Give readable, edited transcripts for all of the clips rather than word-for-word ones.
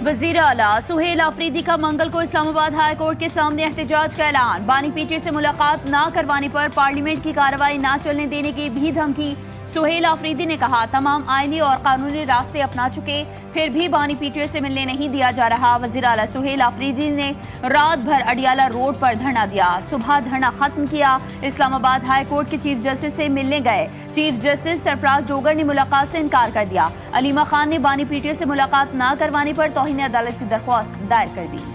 वजीर आला सुहेल आफरीदी का मंगल को इस्लामाबाद हाई कोर्ट के सामने एहतजाज का ऐलान। बानी पीटीआई से मुलाकात ना करवाने पर पार्लियामेंट की कार्रवाई ना चलने देने की भी धमकी। सुहेल आफरीदी ने कहा, तमाम आईनी और कानूनी रास्ते अपना चुके, फिर भी बानी पीटीआई से मिलने नहीं दिया जा रहा। वजीर आला सुहेल आफरीदी ने रात भर अडियाला रोड पर धरना दिया, सुबह धरना खत्म किया। इस्लामाबाद हाई कोर्ट के चीफ जस्टिस से मिलने गए। चीफ जस्टिस सरफराज डोगर ने मुलाकात से इनकार कर दिया। अलीमा खान ने बानी पीटीआई से मुलाकात न करवाने पर तौहीन अदालत की दरख्वास्त दायर कर दी।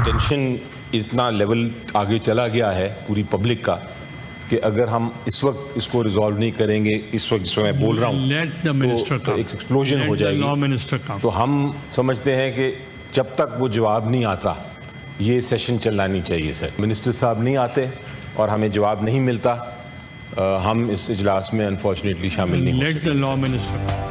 टेंशन इतना लेवल आगे चला गया है पूरी पब्लिक का कि अगर हम इस वक्त इसको रिजॉल्व नहीं करेंगे, इस वक्त जिसमें मैं बोल रहा हूँ तो एक एक्सप्लोजन हो जाएगी। तो हम समझते हैं कि जब तक वो जवाब नहीं आता ये सेशन चलना नहीं चाहिए। सर मिनिस्टर साहब नहीं आते और हमें जवाब नहीं मिलता, हम इस इजलास में अनफॉर्चुनेटली शामिल नहीं हो सकते।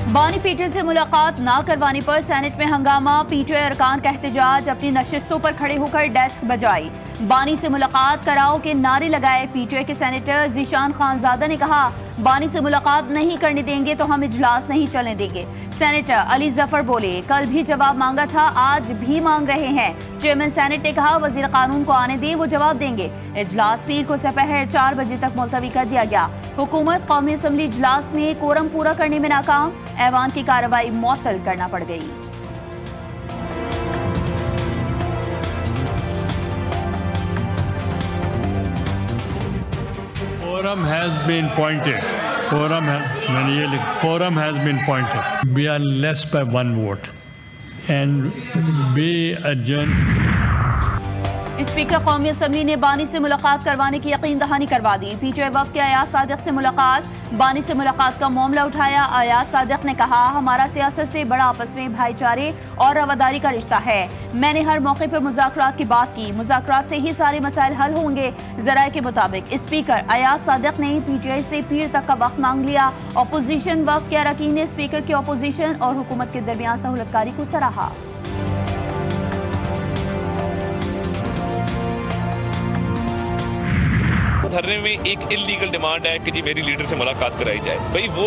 बानी पीटीआई से मुलाकात ना करवाने पर सेनेट में हंगामा। पीटीआई अरकान का एहतजाज, अपनी नशिस्तों पर खड़े होकर डेस्क बजाई। बानी से मुलाकात कराओ के नारे लगाए। पीटीआई के सेनेटर जीशान खानजादा ने कहा, बानी से मुलाकात नहीं करने देंगे तो हम इजलास नहीं चलने देंगे। सेनेटर अली जफर बोले, कल भी जवाब मांगा था, आज भी मांग रहे हैं। चेयरमैन सेनेट ने कहा, वजीर कानून को आने दे, वो जवाब देंगे। इजलास पीर को दोपहर 4 बजे तक मुलतवी कर दिया गया। हुकूमत कौमी असम्बली इजलास में कोरम पूरा करने में नाकाम, ऐवान की कार्रवाई मुअत्तल करना पड़ गई। Quorum has been pointed. Quorum has been pointed. We are less by one vote, and we adjourn. Speaker कौमी असम्बली ने बानी से मुलाकात करवाने की यकीन दहानी करवा दी। पीटीआई वफ़द के अयाज सादिक से मुलाकात, बानी से मुलाकात का मामला उठाया। अयाज सादिक ने कहा, हमारा सियासत से बड़ा आपस में भाईचारे और रवादारी का रिश्ता है। मैंने हर मौके पर मुज़ाकरात की बात की, मुज़ाकरात से ही सारे मसाइल हल होंगे। ज़राए के मुताबिक स्पीकर अयाज सादिक ने पीटीआई से पीर तक का वक्त मांग लिया। अपोजिशन वफ़द के अरकान ने स्पीकर की अपोजिशन और हुकूमत के दरमियान सहूलतकारी को सराहा। धरने में एक इलीगल डिमांड है कि जी मेरी लीडर से मुलाकात कराई जाए। भाई वो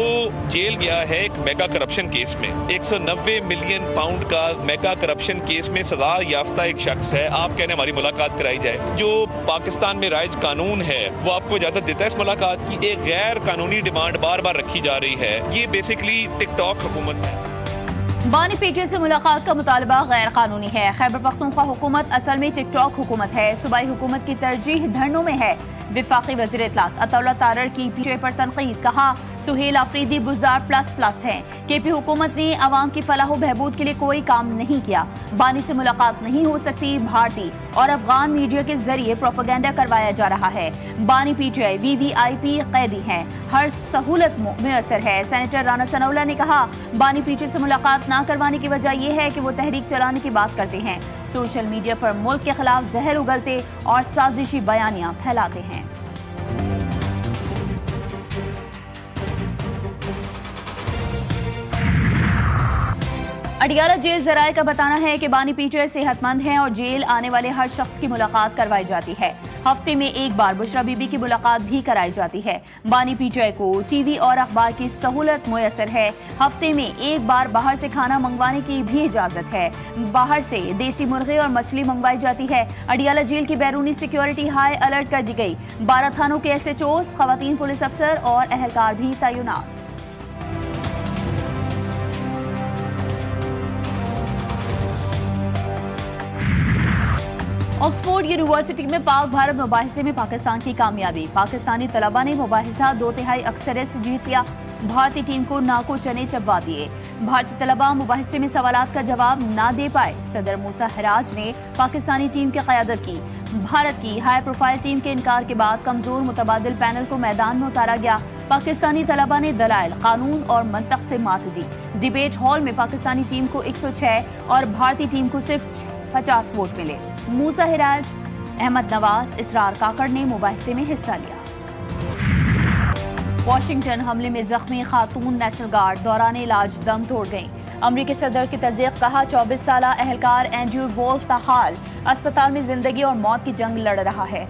जेल गया है एक मेगा करप्शन केस में, 190 मिलियन पाउंड का मेगा करप्शन केस में सजा याफ्ता एक शख्स है। आप कहने हमारी मुलाकात कराई जाए। जो पाकिस्तान में राइज कानून है वो आपको इजाजत देता है इस मुलाकात की। एक गैर कानूनी डिमांड बार बार रखी जा रही है। ये बेसिकली टिकटॉक हुकूमत है। बानी पीटीआई से मुलाकात का मुतालबा गैर कानूनी है। खैबर पख्तूनख्वा हुकूमत असल में टिकटॉक हुकूमत है। सूबाई हुकूमत की तरजीह धरनों में है। विफाकी वज़ीर इत्तलात अताउल्लाह तारर की पीटीआई पर तनकीद, कहा सुहेल आफरीदी बुज़दार प्लस हैं। केपी हुकूमत ने अवाम की फलाह व बहबूद के लिए कोई काम नहीं किया। बानी से मुलाकात नहीं हो सकती। भारतीय और अफगान मीडिया के जरिए प्रोपेगेंडा करवाया जा रहा है। बानी पीटीआई VVIP कैदी हैं, हर सहूलत मुयसर है। सेनेटर राना सनाउल्लाह ने कहा, बानी पीटीआई से मुलाकात ना करवाने की वजह यह है कि वो तहरीक चलाने की बात करते हैं, सोशल मीडिया पर मुल्क के खिलाफ जहर उगलते और साजिशी बयानियां फैलाते हैं। अडियाला जेल जराये का बताना है कि बानी पीटीआई सेहतमंद हैं और जेल आने वाले हर शख्स की मुलाकात करवाई जाती है। हफ्ते में एक बार बुशरा बीबी की मुलाकात भी कराई जाती है। बानी पीटीआई को टीवी और अखबार की सहूलत मुयसर है। हफ्ते में एक बार बाहर से खाना मंगवाने की भी इजाजत है। बाहर से देसी मुर्गे और मछली मंगवाई जाती है। अडियाला जेल की बैरूनी सिक्योरिटी हाई अलर्ट कर दी गई। 12 थानों के SHOs, खवातीन पुलिस अफसर और अहलकार भी तैनात। ऑक्सफोर्ड यूनिवर्सिटी में पाक भारत मुबाहिसे में पाकिस्तान की कामयाबी। पाकिस्तानी तलबा ने मुबाहिसा 2/3 अक्सरियत से जीत लिया। भारतीय टीम को नाको चने चबवा दिए। भारतीय तलबा मुबाहिसे में सवालात का जवाब ना दे पाए। सदर मूसा हराज ने पाकिस्तानी टीम की क़यादत की। भारत की हाई प्रोफाइल टीम के इनकार के बाद कमजोर मुतबादिल पैनल को मैदान में उतारा गया। पाकिस्तानी तलबा ने दलाइल, कानून और मंतक से मात दी। डिबेट हॉल में पाकिस्तानी टीम को 106 और भारतीय टीम को सिर्फ 50 वोट मिले। मूसा हिराज, अहमद नवाज, इसरार काकड़ ने मुबाहिसे में हिस्सा लिया। वाशिंगटन हमले में जख्मी खातून नेशनल गार्ड दौरान इलाज दम तोड़ गईं। अमरीकी सदर की तज़दीक़, कहा 24 साला अहलकार एंड्रू वोल्फ ताहाल अस्पताल में जिंदगी और मौत की जंग लड़ रहा है।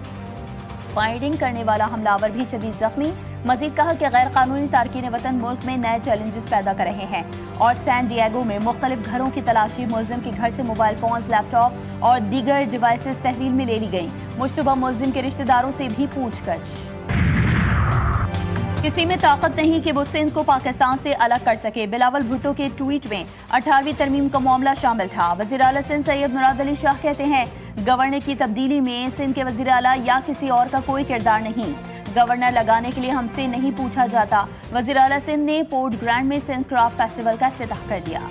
फायरिंग करने वाला हमलावर भी शदीद जख्मी। मजीद कहा कि गैर कानूनी तारकीन वतन मुल्क में नए चैलेंजेस पैदा कर रहे हैं और सैन डिएगो में मुख्तलिफ घरों की तलाशी, मुलजिम के घर से मोबाइल फोन्स, लैपटॉप और दीगर डिवाइसेस तहवील में ले ली गई। मुश्तबा मुलजिम के रिश्तेदारों से भी पूछताछ। किसी में ताकत नहीं कि वो सिंध को पाकिस्तान से अलग कर सके। बिलावल भुट्टो के ट्वीट में 18वीं तरमीम का मामला शामिल था। वज़ीर आला सिंध सैयद मुराद अली शाह कहते हैं, गवर्नर की तब्दीली में सिंध के वज़ीर आला या किसी और का कोई किरदार नहीं। गवर्नर लगाने के लिए हमसे नहीं पूछा जाता। वज़ीर आला सिंध ने पोर्ट ग्रैंड में सिंध क्राफ्ट फेस्टिवल का इफ्तिताह कर दिया।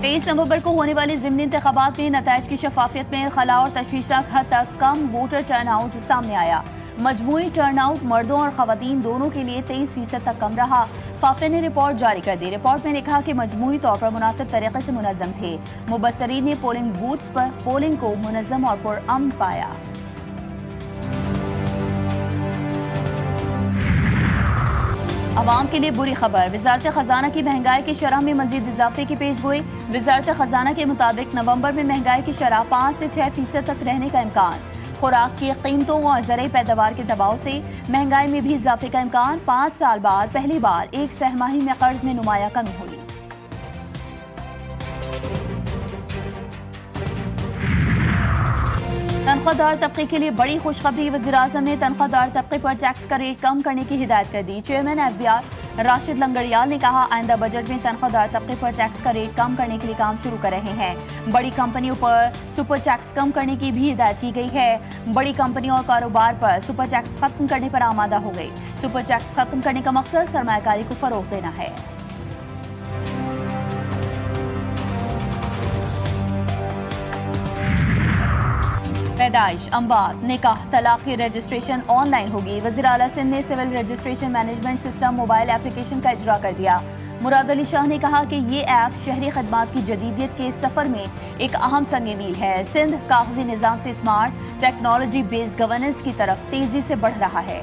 तेईस नवंबर को होने वाले ज़िमनी इंतखाबात में नताइज की शफाफियत में खला और तशवीशनाक हद तक कम वोटर टर्नआउट सामने आया। मजमूई टर्नआउट मर्दों और खवातीन दोनों के लिए 23% तक कम रहा। फाफे ने रिपोर्ट जारी कर दी। रिपोर्ट में लिखा कि मजमूई तौर पर मुनासिब तरीके से मुनज़्ज़म थे। मुबस्सरीन ने पोलिंग बूथ्स पर पोलिंग को मुनज़्ज़म और पुरअमन पाया। अवाम के लिए बुरी खबर। वजारत खजाना की महंगाई की शरह में मजीद इजाफे की पेशगोई। वजारत खजाना के मुताबिक नवंबर में महंगाई की शरह 5 से 6% तक रहने का इम्कान। खुराक की कीमतों और ज़रूरी पैदावार के दबाव से महंगाई में भी इजाफे का इम्कान। 5 साल बाद पहली बार एक सहमाही में कर्ज में नुमाया कमी हुई। तनख्वाहदार तबके के लिए बड़ी खुशखबरी। वज़ीर-ए-आज़म ने तनख्वाहदार तबके पर टैक्स का रेट कम करने की हिदायत कर दी। चेयरमैन FBR राशिद लंगड़ियाल ने कहा, आइंदा बजट में तनख्वाहदार तबके पर टैक्स का रेट कम करने के लिए काम शुरू कर रहे हैं। बड़ी कंपनियों पर सुपर टैक्स कम करने की भी हिदायत की गई है। बड़ी कंपनियों और कारोबार पर सुपर टैक्स खत्म करने पर आमादा हो गई। सुपर टैक्स खत्म करने का मकसद सरमायाकारी को फरोग देना है। पैदाइश, अम्बात, निकाह, तलाक की रजिस्ट्रेशन ऑनलाइन होगी। वज़ीर आला सिंध ने civil registration management system mobile application का इजरा कर दिया। मुराद अली शाह ने कहा कि ये ऐप शहरी खदमात की जदीदियत के सफ़र में एक अहम संग मील है। सिंध कागजी निज़ाम से स्मार्ट टेक्नोलॉजी बेस्ड गवर्नेंस की तरफ तेजी से बढ़ रहा है।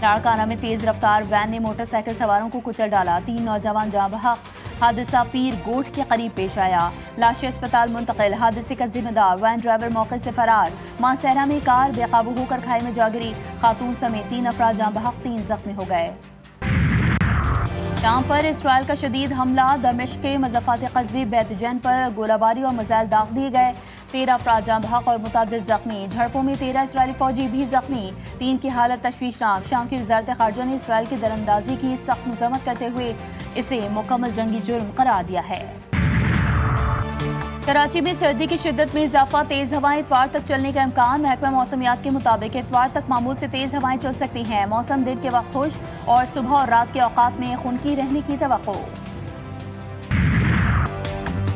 लाड़काना में तेज रफ्तार वैन ने मोटरसाइकिल सवारों को कुचल डाला। 3 नौजवान जाँ बहक। हादसा पीर गोठ के करीब पेश आया। लाशें अस्पताल मुंतकिल। हादसे का जिम्मेदार वैन ड्राइवर मौके से फरार। मानसहरा में कार बेकाबू होकर खाई में जा गिरी। खातून समेत 3 अफराद जाँ बहक, 3 जख्मी हो गए। शाम पर इसराइल का शदीद हमला। दमिश्क के मज़ाफ़ाती कस्बे बैतजैन पर गोलाबारी और मिसाइल दाग दिए गए। 13 अफराद जाँ बहक और मुतअद्दिद जख्मी। झड़पों में 13 इसराइली फौजी भी जख्मी। 3 की हालत तशवीशनाक। शाम की वज़ारत ख़ारजा ने इसराइल की दरअंदाजी की सख्त मज़म्मत करते हुए इसे मुकम्मल जंगी जुर्म करार दिया है। कराची में सर्दी की शिद्दत में इजाफा। तेज हवाएं इतवार तक चलने का इम्कान। महकमा मौसमियात के मुताबिक इतवार तक मामूल से तेज हवाएं चल सकती हैं। मौसम दिन के वक्त खुश और सुबह और रात के औकात में खुनकी रहने की तवक्को।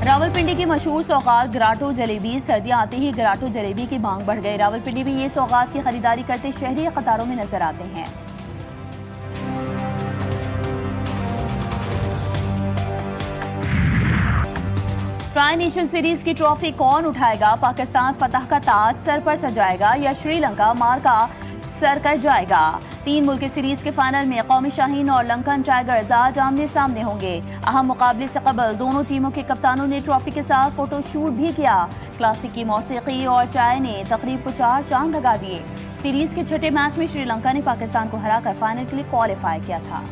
रावलपिंडी की मशहूर सौगात गराटो जलेबी। सर्दियां आते ही गराटो जलेबी की मांग बढ़ गई। रावलपिंडी में ये सौगात की खरीदारी करते शहरी कतारों में नजर आते हैं। ट्राई नेशन सीरीज की ट्रॉफी कौन उठाएगा? पाकिस्तान फतह का ताज सर पर सजाएगा या श्रीलंका मार का सर कर जाएगा? 3 मुल्की सीरीज के फाइनल में कौमी शाहीन और लंकन टाइगर्स आज आमने सामने होंगे। अहम मुकाबले से कबल दोनों टीमों के कप्तानों ने ट्रॉफी के साथ फोटो शूट भी किया। क्लासिक की मौसीकी और चाय ने तकरीब को 4 चांद लगा दिए। सीरीज के छठे मैच में श्रीलंका ने पाकिस्तान को हराकर फाइनल के लिए क्वालिफाई किया था।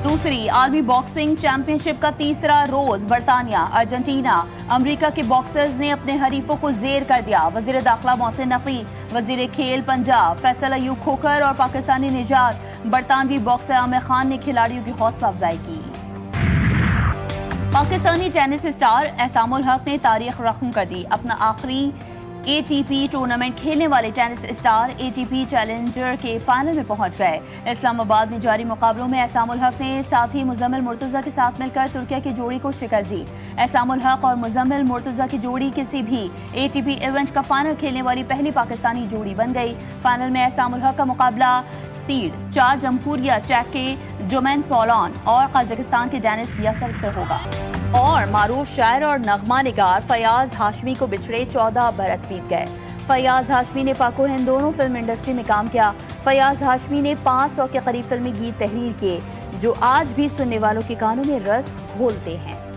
दूसरी आलमी बॉक्सिंग चैंपियनशिप का तीसरा रोज बरतानिया, अर्जेंटीना, अमेरिका के बॉक्सर्स ने अपने हरीफों को जेर कर दिया। वजीर दाखिला मोहसिन नकवी, वजीर खेल पंजाब फैसल अयूब खोखर और पाकिस्तानी निजात बरतानवी बॉक्सर आमिर खान ने खिलाड़ियों की हौसला अफजाई की। पाकिस्तानी टेनिस स्टार एहसामुल हक ने तारीख रकम कर दी। अपना आखिरी ATP टूर्नामेंट खेलने वाले टेनिस स्टार ATP चैलेंजर के फाइनल में पहुंच गए। इस्लामाबाद में जारी मुकाबलों में एहसामुल हक ने साथी मुजम्मिल मुर्तजा के साथ मिलकर तुर्किया की जोड़ी को शिकस्त दी। एहसामुल हक और मुजम्मिल मुर्तजा की जोड़ी किसी भी ATP इवेंट का फाइनल खेलने वाली पहली पाकिस्तानी जोड़ी बन गई। फाइनल में एहसामुल हक का मुकाबला सीड 4 जमहूरिया चेक के जोमेन पॉलॉन और कजाकिस्तान के डेनिस यसर से होगा। और मारूफ शायर और नगमा निगार फयाज हाशमी को बिछड़े 14 बरस बीत गए। फयाज हाशमी ने पाको हिंद दोनों फिल्म इंडस्ट्री में काम किया। फयाज हाशमी ने 500 के करीब फिल्मी गीत तहरीर किए जो आज भी सुनने वालों के कानों में रस घोलते हैं।